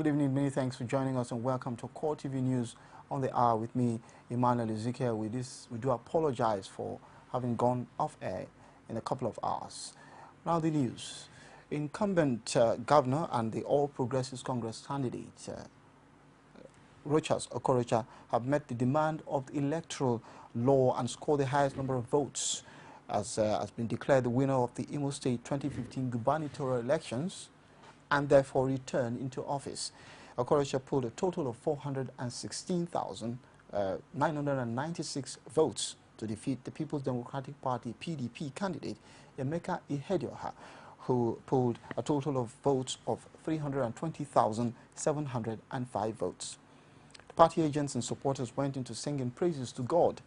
Good evening, many thanks for joining us and welcome to CoreTV News on the hour with me, Emmanuel Ezekiel. We do apologize for having gone off air in a couple of hours. Now the news. Incumbent governor and the All Progressives Congress candidate, Rochas Okorocha, have met the demand of the electoral law and scored the highest number of votes, as has been declared the winner of the Imo State 2015 gubernatorial elections and therefore return into office. Okorocha pulled a total of 416,996 votes to defeat the People's Democratic Party (PDP) candidate Emeka Ihedioha, who pulled a total of votes of 320,705 votes. The party agents and supporters went into singing praises to God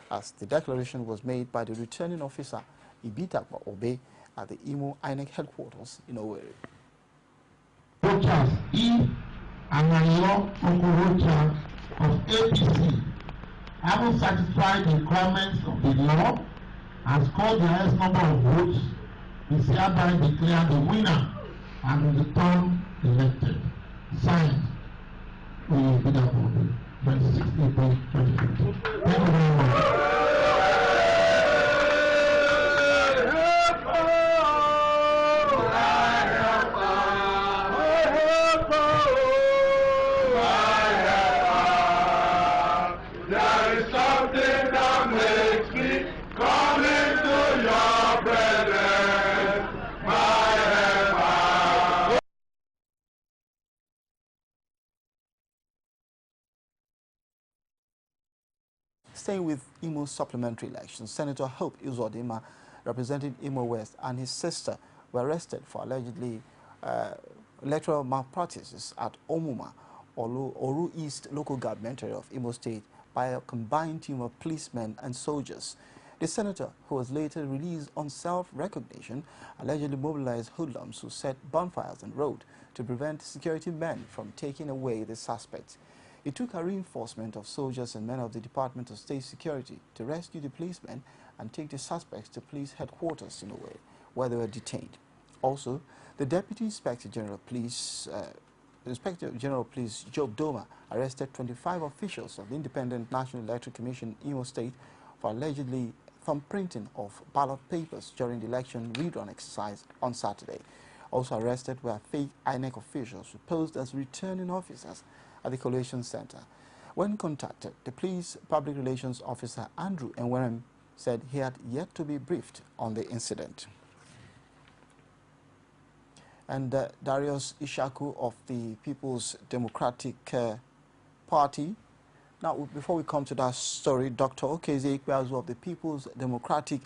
as the declaration was made by the returning officer Ibitakwa Obe at the Imo INEC headquarters in Owerri. Rochas E. Anayo Okorocha of APC, having satisfied the requirements of the law and scored the highest number of votes, is hereby declared the winner and returned elected. Signed, Ibitakwa, 26 April 2015. Thank you very much. Staying with Imo supplementary elections, Senator Hope Uzodinma, representing Imo West, and his sister were arrested for allegedly electoral malpractices at Omuma, Oru East local government area of Imo State by a combined team of policemen and soldiers. The senator, who was later released on self-recognition, allegedly mobilized hoodlums who set bonfires on the road to prevent security men from taking away the suspects. It took a reinforcement of soldiers and men of the Department of State Security to rescue the policemen and take the suspects to police headquarters in Owerri, where they were detained. Also, the Deputy Inspector General of Police, Job Doma, arrested 25 officials of the Independent National Electoral Commission Imo State for allegedly thumbprinting of ballot papers during the election rerun exercise on Saturday. Also arrested were fake INEC officials who posed as returning officers at the Collation Center. When contacted, the police public relations officer Andrew Enwerem said he had yet to be briefed on the incident. And Darius Ishaku of the People's Democratic Party. Now, before we come to that story, Dr. Okeze Ikpeazu of the People's Democratic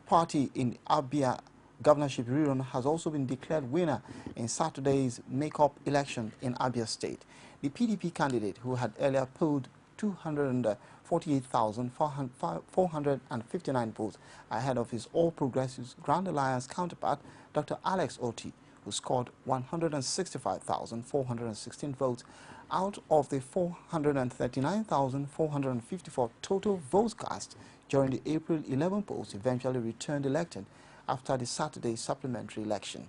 Party in Abia governorship rerun has also been declared winner in Saturday's make-up election in Abia State. The PDP candidate, who had earlier polled 248,459 votes ahead of his All Progressives Grand Alliance counterpart, Dr. Alex Oti, who scored 165,416 votes out of the 439,454 total votes cast during the April 11 polls, eventually returned elected after the Saturday supplementary election.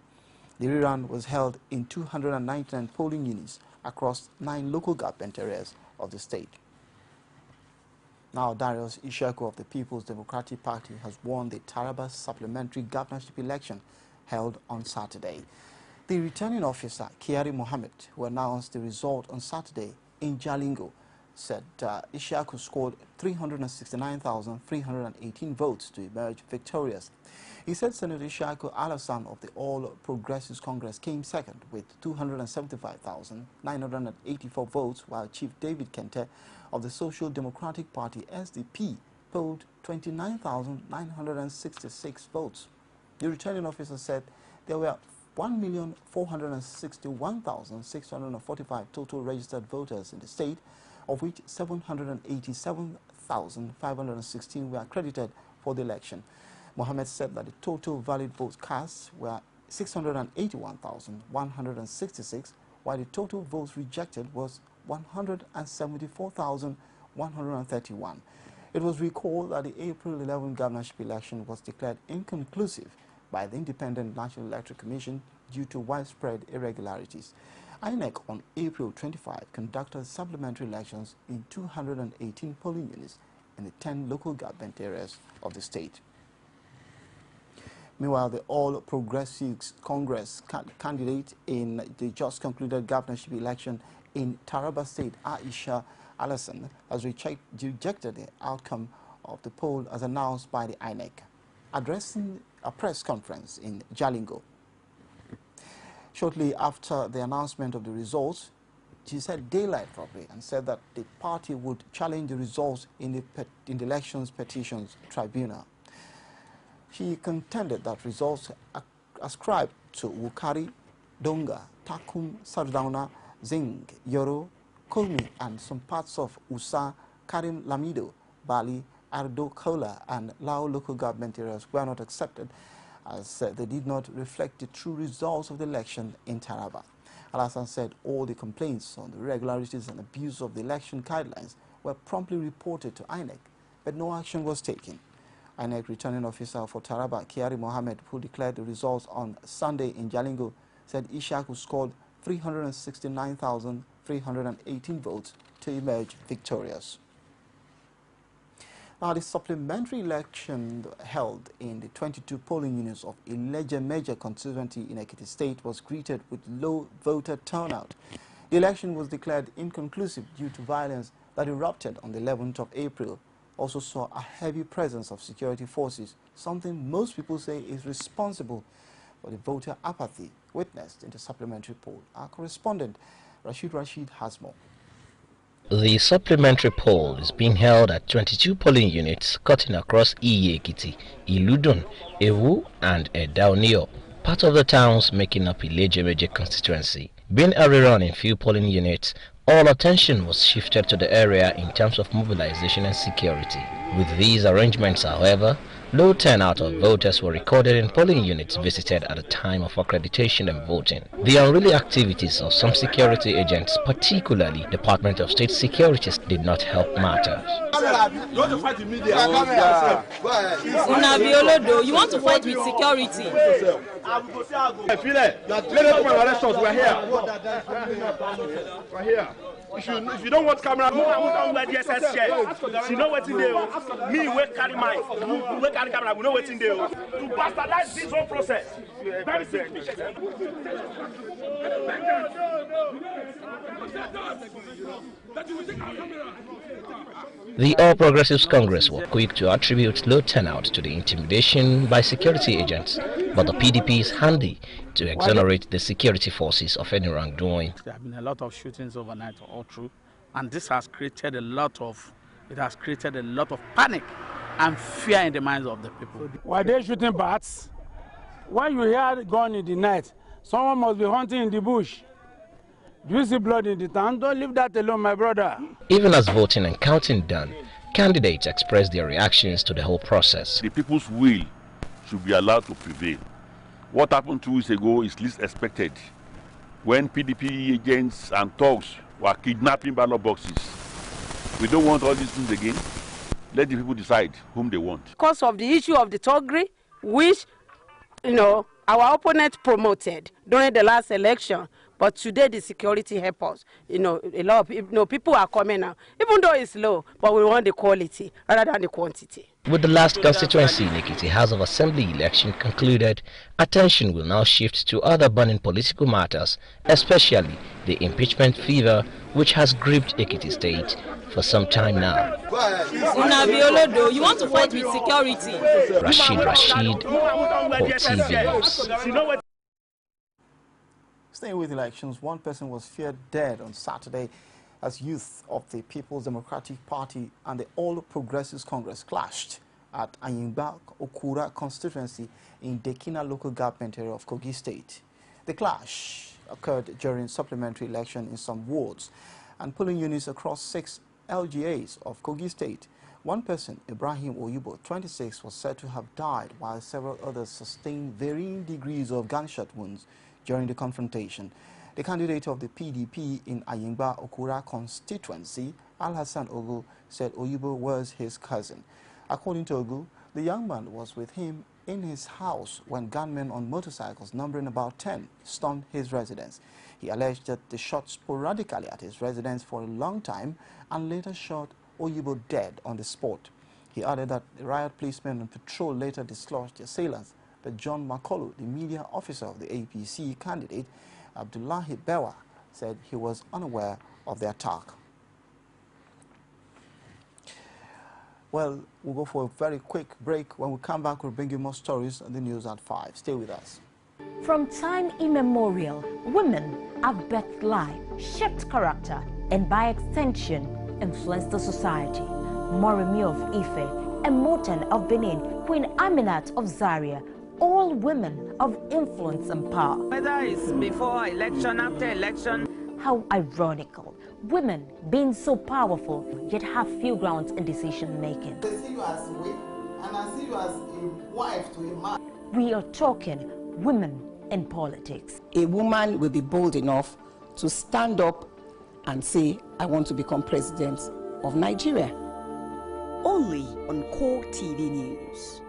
The rerun was held in 299 polling units across 9 local government areas of the state. Now, Darius Ishaku of the People's Democratic Party has won the Taraba supplementary governorship election held on Saturday. The returning officer, Kiari Mohammed, who announced the result on Saturday in Jalingo, said Ishaku scored 369,318 votes to emerge victorious. He said Senator Ishaku Alasan of the All Progressives Congress came second with 275,984 votes, while Chief David Kente of the Social Democratic Party SDP polled 29,966 votes. The returning officer said there were 1,461,645 total registered voters in the state, of which 787,516 were accredited for the election. Mohammed said that the total valid votes cast were 681,166, while the total votes rejected was 174,131. It was recalled that the April 11 governorship election was declared inconclusive by the Independent National Electoral Commission due to widespread irregularities. INEC on April 25 conducted supplementary elections in 218 polling units in the 10 local government areas of the state. Meanwhile, the All Progressives Congress candidate in the just concluded governorship election in Taraba State, Aisha Alassane, has rejected the outcome of the poll as announced by the INEC. Addressing a press conference in Jalingo shortly after the announcement of the results, she said daylight robbery and said that the party would challenge the results in the elections petitions tribunal. She contended that results ascribed to Wukari, Donga, Takum, Sardauna, Zing, Yoro, Komi, and some parts of Usa, Karim Lamido, Bali, Ardo Kola, and Lao local government areas were not accepted, as they did not reflect the true results of the election in Taraba. Alassane said all the complaints on the irregularities and abuse of the election guidelines were promptly reported to INEC, but no action was taken. INEC returning officer for Taraba, Kiari Mohammed, who declared the results on Sunday in Jalingo, said Ishaku scored 369,318 votes to emerge victorious. Now, the supplementary election held in the 22 polling units of Ileje Major constituency in Ekiti State was greeted with low voter turnout. The election was declared inconclusive due to violence that erupted on the 11th of April. Also saw a heavy presence of security forces, something most people say is responsible for the voter apathy witnessed in the supplementary poll. Our correspondent, Rashid has more. The supplementary poll is being held at 22 polling units cutting across Iye-Ekiti, Iludun, Ewu and Edaunio, part of the towns making up Ileje Major constituency. Being a rerun in few polling units, all attention was shifted to the area in terms of mobilization and security. With these arrangements, however, low turnout of voters were recorded in polling units visited at the time of accreditation and voting. The unruly activities of some security agents, particularly Department of State Securities, did not help matters. You want to fight with security? I feel it. Let them come and arrest us. We're here. We're here. If you don't want camera, move on where the SS share. You know what in there. Me, we carry mine. We carry camera. We know what in there. To bastardize this whole process. Very simple. The All Progressives Congress were quick to attribute low turnout to the intimidation by security agents, but the PDP is handy to exonerate the security forces of any wrongdoing. There have been a lot of shootings overnight all through, and this has created a lot of panic and fear in the minds of the people. Why they shooting bats? When you hear gun in the night, someone must be hunting in the bush. Do you see blood in the town? Don't leave that alone, my brother. Even as voting and counting done, candidates expressed their reactions to the whole process. The people's will should be allowed to prevail. What happened 2 weeks ago is least expected, when PDP agents and thugs were kidnapping ballot boxes. We don't want all these things again. Let the people decide whom they want. Because of the issue of the thuggery, which, our opponent promoted during the last election, but today the security help us. A lot of people are coming now, even though it's low, but we want the quality rather than the quantity. With the last constituency in Ekiti House of Assembly election concluded, attention will now shift to other burning political matters, especially the impeachment fever which has gripped Ekiti State for some time now. You want to fight with security? Rashid, CoreTV News. Staying with elections, one person was feared dead on Saturday as youth of the People's Democratic Party and the All Progressives Congress clashed at Ayimba Okura constituency in Dekina local government area of Kogi State. The clash occurred during supplementary election in some wards and polling units across 6 LGAs of Kogi State. One person, Ibrahim Oyubo, 26, was said to have died, while several others sustained varying degrees of gunshot wounds during the confrontation. The candidate of the PDP in Ayimba Okura constituency, Al-Hassan Ogu, said Oyubo was his cousin. According to Ogu, the young man was with him in his house when gunmen on motorcycles numbering about 10 stormed his residence. He alleged that they shot sporadically at his residence for a long time and later shot Oyibo dead on the spot. He added that the riot policemen on patrol later dislodged the assailants, but John Makolo, the media officer of the APC candidate, Abdullahi Bewa, said he was unaware of the attack. Well, we'll go for a very quick break. When we come back, we'll bring you more stories on the news at 5. Stay with us. From time immemorial, women have birthed life, shaped character, and by extension, influenced the society. Moremi of Ife, Emotan of Benin, Queen Aminat of Zaria, all women of influence and power. Whether it's before election, after election. How ironical, women being so powerful yet have few grounds in decision making. I see you as a wife, and I see you as a wife to a man. We are talking women in politics. A woman will be bold enough to stand up and say, I want to become president of Nigeria. Only on CoreTV News.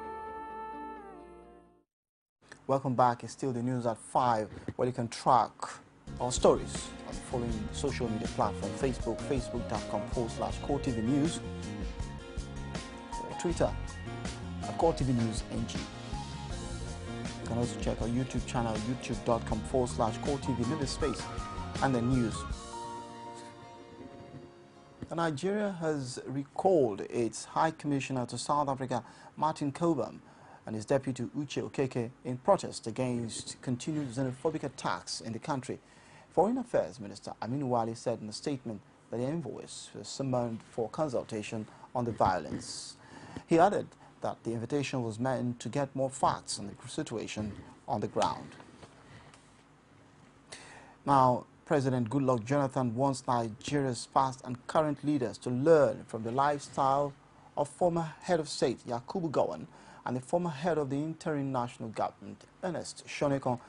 Welcome back. It's still the news at 5, where you can track our stories on the following social media platform: Facebook, facebook.com/CoreTV News, or Twitter at CoreTV News NG. You can also check our YouTube channel, youtube.com/CoreTV, leave a space, and the news. Nigeria has recalled its High Commissioner to South Africa, Martin Cobham, and his deputy Uche Okeke in protest against continued xenophobic attacks in the country. Foreign Affairs Minister Aminu Wali said in a statement that the envoys were summoned for consultation on the violence. He added that the invitation was meant to get more facts on the situation on the ground. Now, President Goodluck Jonathan wants Nigeria's past and current leaders to learn from the lifestyle of former head of state Yakubu Gowon and the former head of the interim national government, Ernest Shonekan.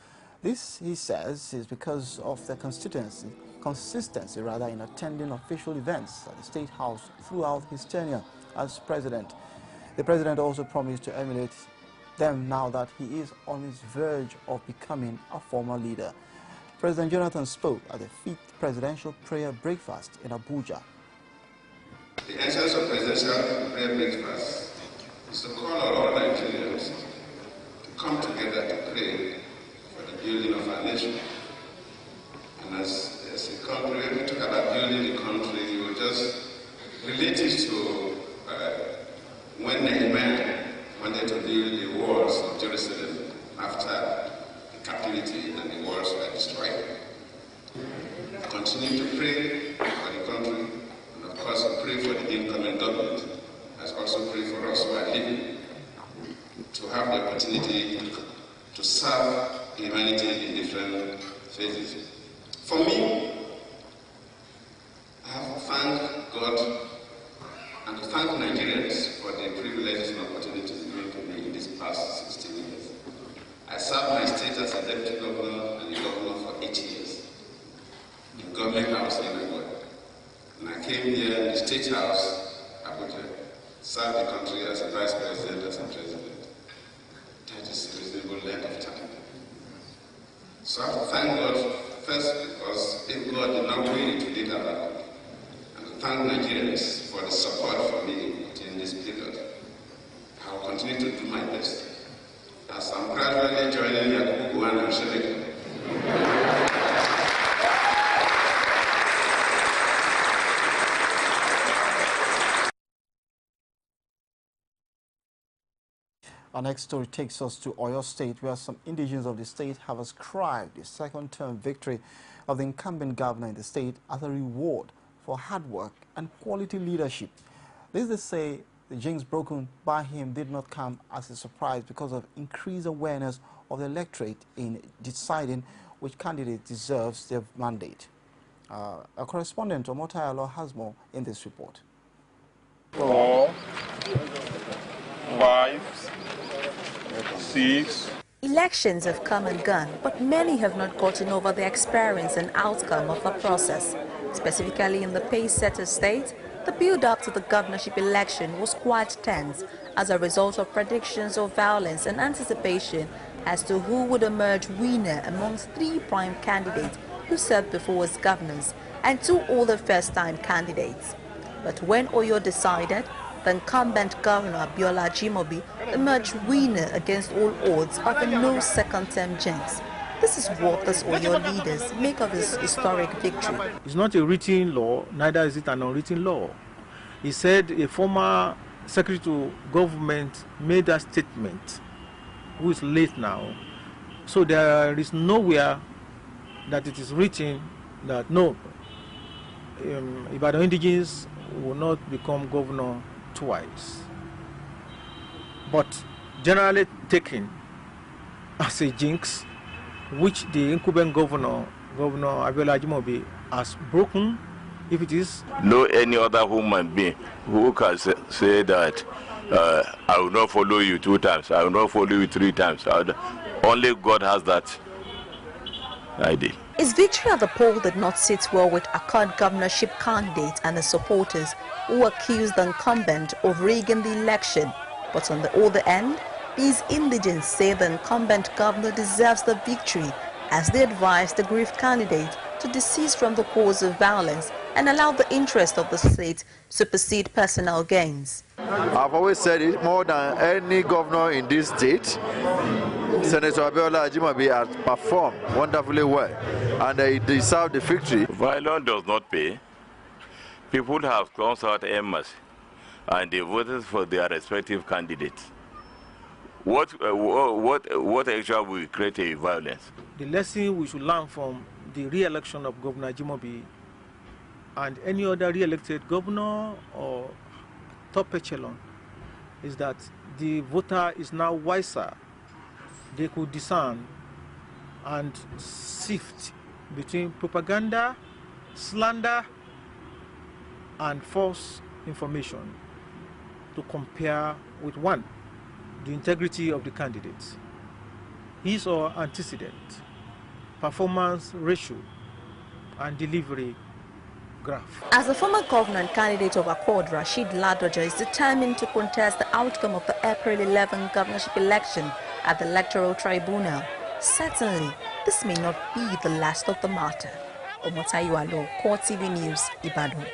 This, he says, is because of their consistency in attending official events at the State House throughout his tenure as president. The president also promised to emulate them now that he is on his verge of becoming a former leader. President Jonathan spoke at the 5th Presidential Prayer Breakfast in Abuja. The essence of Presidential Prayer Breakfast is to call on all Nigerians to come together to pray for the building of our nation. And as a country, when we talk about building the country, you will just relate it to when Nehemiah wanted to build the walls of Jerusalem after captivity and the walls were destroyed. Continue to pray for the country, and of course pray for the incoming government, as also pray for us who are living, to have the opportunity to serve humanity in different phases. For me, I have to thank God and to thank Nigerians for the privileges and opportunities given to me in these past 16 years. I served my state as a deputy governor and a governor for 8 years in government house in Abuja. And I came here in the state house, Abuja, served the country as a vice president, as a president. That is a reasonable length of time. So I have to thank God first, because if God did not will it, we did have that. And to thank Nigerians for the support for me in this period. I will continue to do my best, as I'm gradually joining Yakubu and Shonekan. Our next story takes us to Oyo State, where some indigenes of the state have ascribed the second-term victory of the incumbent governor in the state as a reward for hard work and quality leadership. This, they say, the jinx broken by him did not come as a surprise because of increased awareness of the electorate in deciding which candidate deserves their mandate. Our correspondent, Omotayalo, has more in this report. 4, 5, 6. Elections have come and gone, but many have not gotten over the experience and outcome of the process. Specifically in the Pace-Setter state, the build-up to the governorship election was quite tense, as a result of predictions of violence and anticipation as to who would emerge winner amongst 3 prime candidates who served before as governors and 2 other first-time candidates. But when Oyo decided, the incumbent governor Abiola Ajimobi emerged winner against all odds of a no second-term jinx. This is what these Oyo leaders make of this historic victory. It's not a written law, neither is it an unwritten law. He said a former secretary to government made a statement, who is late now. So there is nowhere that it is written that no, Ibadan indigenes will not become governor twice. But generally taken as a jinx, which the incumbent governor, Governor Abiola Ajimobi, has broken, if it is. No any other human being who can say that I will not follow you 2 times, I will not follow you 3 times. Only God has that idea. His victory at the poll did not sit well with Accord governorship candidates and the supporters who accused the incumbent of rigging the election. But on the other end, these indigents say the incumbent governor deserves the victory as they advise the grieved candidate to desist from the cause of violence and allow the interest of the state supersede personal gains. I've always said it, more than any governor in this state, Senator Abiola Ajimobi has performed wonderfully well, and he deserved the victory. Violence does not pay. People have come out embassy and they voted for their respective candidates. What extra will create a violence? The lesson we should learn from the re-election of Governor Ajimobi and any other re-elected governor or top echelon is that the voter is now wiser. They could discern and sift between propaganda, slander, and false information to compare with one, the integrity of the candidates, his or antecedent, performance ratio, and delivery graph. As the former governor and candidate of Accord, Rashid Ladoja is determined to contest the outcome of the April 11 governorship election at the electoral tribunal. Certainly, this may not be the last of the matter. Omotayo, CoreTV News, Ibadan.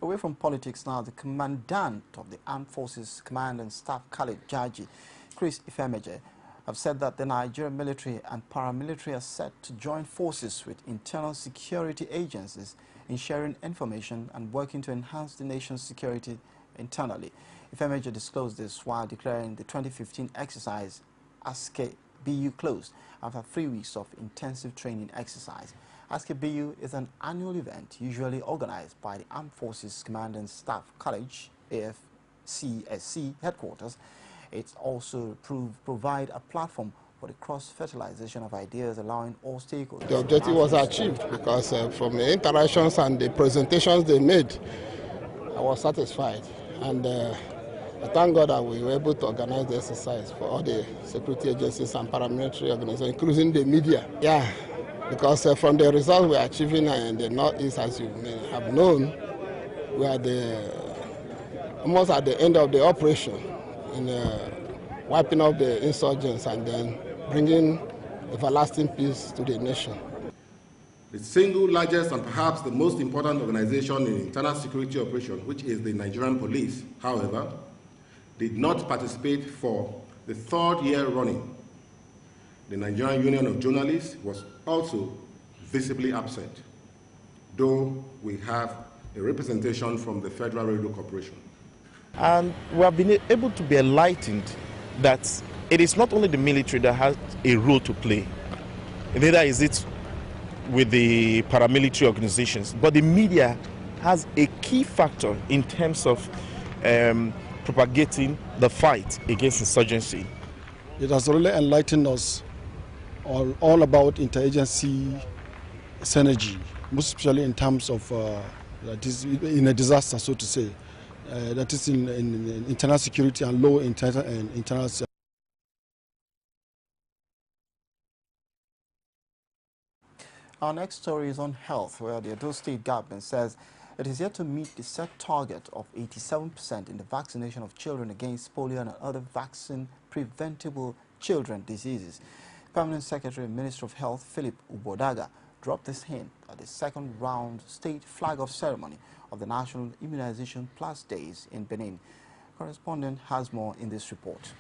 Away from politics now, the commandant of the Armed Forces Command and Staff College, Jaji Chris Ifemeje, have said that the Nigerian military and paramilitary are set to join forces with internal security agencies in sharing information and working to enhance the nation's security internally. Ifemeje disclosed this while declaring the 2015 exercise ASKE-BU closed after 3 weeks of intensive training exercise. ASKE-BU is an annual event usually organized by the Armed Forces Command and Staff College, AFCSC headquarters. It also provide a platform for the cross-fertilization of ideas, allowing all stakeholders. The objective was achieved because from the interactions and the presentations they made, I was satisfied. And I thank God that we were able to organize the exercise for all the security agencies and paramilitary organizations, including the media. Yeah, because from the results we are achieving in the Northeast, as you may have known, we are almost at the end of the operation in wiping off the insurgents and then bringing everlasting peace to the nation. The single largest and perhaps the most important organization in internal security operation, which is the Nigerian police, however, did not participate for the 3rd year running. The Nigerian Union of Journalists was also visibly absent, though we have a representation from the Federal Radio Corporation. And we have been able to be enlightened that it is not only the military that has a role to play, neither is it with the paramilitary organizations, but the media has a key factor in terms of propagating the fight against insurgency. It has really enlightened us all about interagency synergy, most especially in terms of that is in a disaster, so to say. That is in internal security and low internal security. Our next story is on health, where the Edo State government says it is yet to meet the set target of 87% in the vaccination of children against polio and other vaccine-preventable children diseases. Permanent Secretary and Minister of Health Philip Ubodaga dropped this hint at the second round state flag-off ceremony of the National Immunization Plus Days in Benin. Correspondent has more in this report.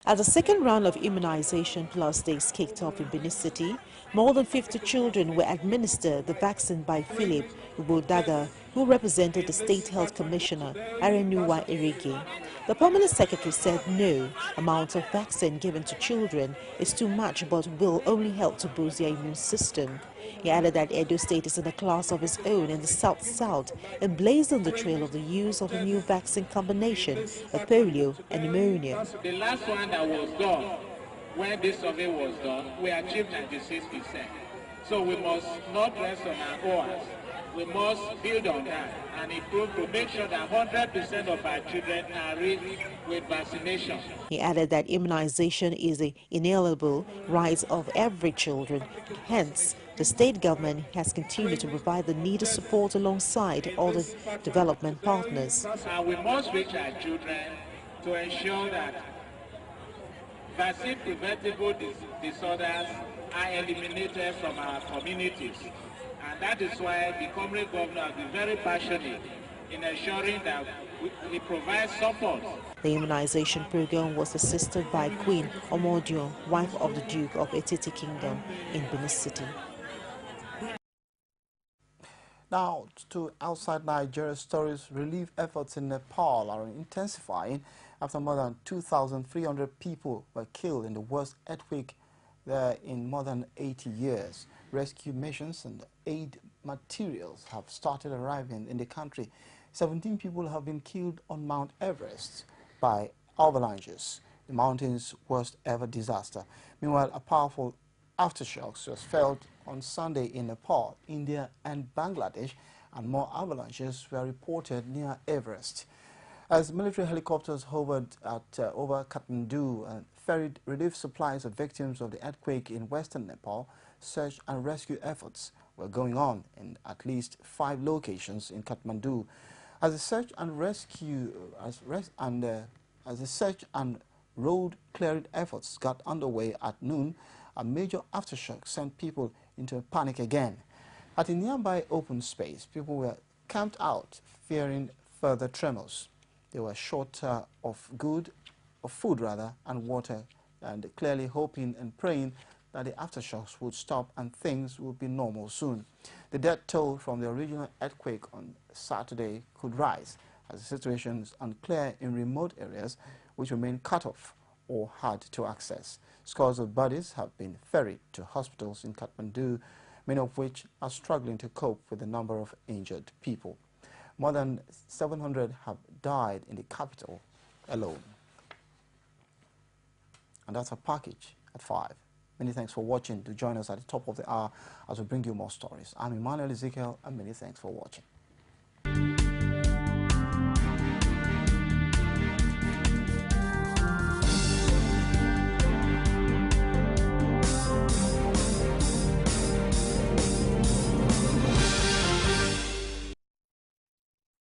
As the second round of immunization plus days kicked off in Benin City, more than 50 children were administered the vaccine by Philip Ubodaga, who represented the State Health Commissioner, Arenuwa Erege. The Permanent Secretary said no amount of vaccine given to children is too much but will only help to boost their immune system. He added that Edo State is in a class of its own in the South-South and blazed on the trail of the use of a new vaccine combination of polio and pneumonia. The last one that was done, when this survey was done, we achieved 96%. So we must not rest on our oars. We must build on that and improve to make sure that 100% of our children are ready with vaccination. He added that immunization is an inalienable right of every children. Hence, the state government has continued to provide the needed support alongside other development partners. And we must reach our children to ensure that vaccine-preventable disorders are eliminated from our communities. And that is why the Comrade Governor has been very passionate in ensuring that we provide support. The immunization program was assisted by Queen Omodion, wife of the Duke of Etiti Kingdom in Benin City. Now to outside Nigeria stories. Relief efforts in Nepal are intensifying after more than 2,300 people were killed in the worst earthquake there in more than 80 years. Rescue missions and aid materials have started arriving in the country. 17 people have been killed on Mount Everest by avalanches, the mountain's worst ever disaster. Meanwhile, a powerful aftershocks was felt on Sunday in Nepal, India and Bangladesh, and more avalanches were reported near Everest. As military helicopters hovered over Kathmandu and ferried relief supplies of victims of the earthquake in western Nepal, search and rescue efforts were going on in at least 5 locations in Kathmandu. As the search and rescue as the search and road clearing efforts got underway at noon, a major aftershock sent people into a panic again. At a nearby open space, people were camped out, fearing further tremors. They were short of food and water, and clearly hoping and praying that the aftershocks would stop and things would be normal soon. The death toll from the original earthquake on Saturday could rise, as the situation is unclear in remote areas which remain cut off or hard to access. Scores of bodies have been ferried to hospitals in Kathmandu, many of which are struggling to cope with the number of injured people. More than 700 have died in the capital alone. And that's a package at 5. Many thanks for watching. Do join us at the top of the hour as we bring you more stories. I'm Emmanuel Ezekiel, and many thanks for watching.